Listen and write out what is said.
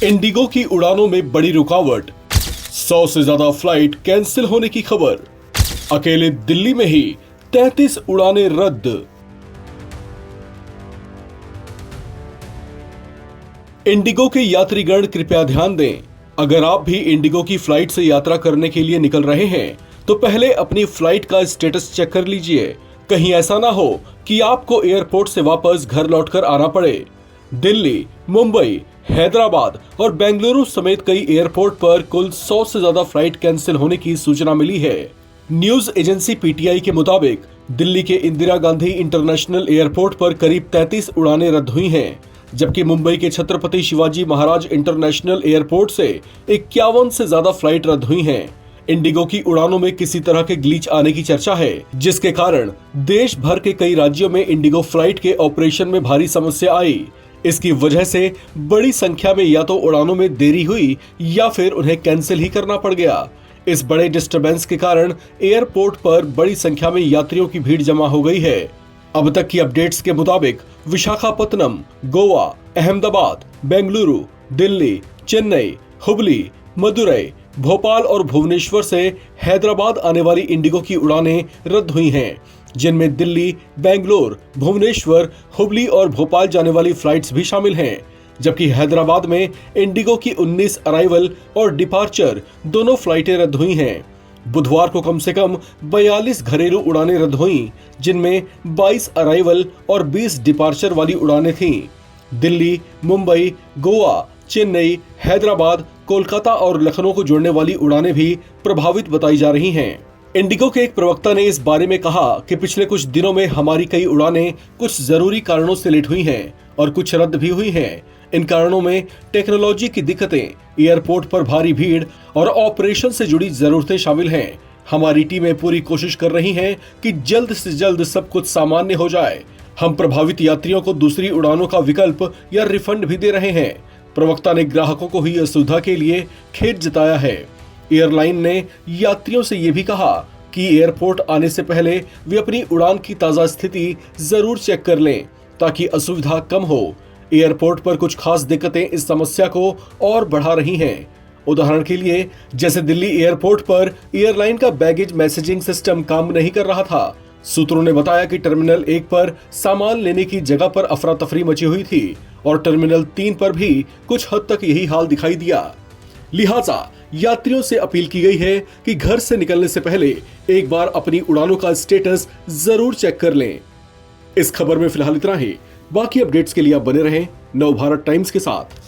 Indigo की उड़ानों में बड़ी रुकावट, 100 से ज्यादा फ्लाइट कैंसिल होने की खबर। अकेले दिल्ली में ही 33 उड़ानें रद्द। इंडिगो के यात्रीगण कृपया ध्यान दें, अगर आप भी इंडिगो की फ्लाइट से यात्रा करने के लिए निकल रहे हैं तो पहले अपनी फ्लाइट का स्टेटस चेक कर लीजिए। कहीं ऐसा ना हो कि आपको एयरपोर्ट से वापस घर लौटकर आना पड़े। दिल्ली, मुंबई, हैदराबाद और बेंगलुरु समेत कई एयरपोर्ट पर कुल 100 से ज्यादा फ्लाइट कैंसिल होने की सूचना मिली है। न्यूज एजेंसी पीटीआई के मुताबिक दिल्ली के इंदिरा गांधी इंटरनेशनल एयरपोर्ट पर करीब 33 उड़ानें रद्द हुई हैं, जबकि मुंबई के छत्रपति शिवाजी महाराज इंटरनेशनल एयरपोर्ट से 51 से ज्यादा फ्लाइट रद्द हुई हैं। इंडिगो की उड़ानों में किसी तरह के ग्लिच आने की चर्चा है, जिसके कारण देश भर के कई राज्यों में इंडिगो फ्लाइट के ऑपरेशन में भारी समस्या आई। इसकी वजह से बड़ी संख्या में या तो उड़ानों में देरी हुई या फिर उन्हें कैंसिल ही करना पड़ गया। इस बड़े डिस्टरबेंस के कारण एयरपोर्ट पर बड़ी संख्या में यात्रियों की भीड़ जमा हो गई है। अब तक की अपडेट्स के मुताबिक विशाखापत्तनम, गोवा, अहमदाबाद, बेंगलुरु, दिल्ली, चेन्नई, हुबली, मदुरई, भोपाल और भुवनेश्वर से हैदराबाद आने वाली इंडिगो की उड़ानें रद्द हुई हैं, जिनमें दिल्ली, बेंगलोर, भुवनेश्वर, हुबली और भोपाल जाने वाली फ्लाइट्स भी शामिल हैं। जबकि हैदराबाद में इंडिगो की 19 अराइवल और डिपार्चर दोनों फ्लाइटें रद्द हुई हैं। बुधवार को कम से कम 42 घरेलू उड़ानें रद्द हुईं, जिनमें 22 अराइवल और 20 डिपार्चर वाली उड़ानें थीं। दिल्ली, मुंबई, गोवा, चेन्नई, हैदराबाद, कोलकाता और लखनऊ को जोड़ने वाली उड़ानें भी प्रभावित बताई जा रही हैं। इंडिगो के एक प्रवक्ता ने इस बारे में कहा कि पिछले कुछ दिनों में हमारी कई उड़ानें कुछ जरूरी कारणों से लेट हुई हैं और कुछ रद्द भी हुई हैं। इन कारणों में टेक्नोलॉजी की दिक्कतें, एयरपोर्ट पर भारी भीड़ और ऑपरेशन से जुड़ी जरूरतें शामिल हैं। हमारी टीमें पूरी कोशिश कर रही हैं कि जल्द से जल्द सब कुछ सामान्य हो जाए। हम प्रभावित यात्रियों को दूसरी उड़ानों का विकल्प या रिफंड भी दे रहे हैं। प्रवक्ता ने ग्राहकों को हुई असुविधा के लिए खेद जताया है। एयरलाइन ने यात्रियों से ये भी कहा कि एयरपोर्ट आने से पहले वे अपनी उड़ान की ताजा स्थिति जरूर चेक कर लें, ताकि असुविधा कम हो। एयरपोर्ट पर कुछ खास दिक्कतें इस समस्या को और बढ़ा रही हैं। उदाहरण के लिए, जैसे दिल्ली एयरपोर्ट पर एयरलाइन का बैगेज मैसेजिंग सिस्टम काम नहीं कर रहा था। सूत्रों ने बताया कि टर्मिनल 1 पर सामान लेने की जगह पर अफरा तफरी मची हुई थी और टर्मिनल 3 पर भी कुछ हद तक यही हाल दिखाई दिया। लिहाजा यात्रियों से अपील की गई है कि घर से निकलने से पहले एक बार अपनी उड़ानों का स्टेटस जरूर चेक कर लें। इस खबर में फिलहाल इतना ही। बाकी अपडेट्स के लिए आप बने रहें नवभारत टाइम्स के साथ।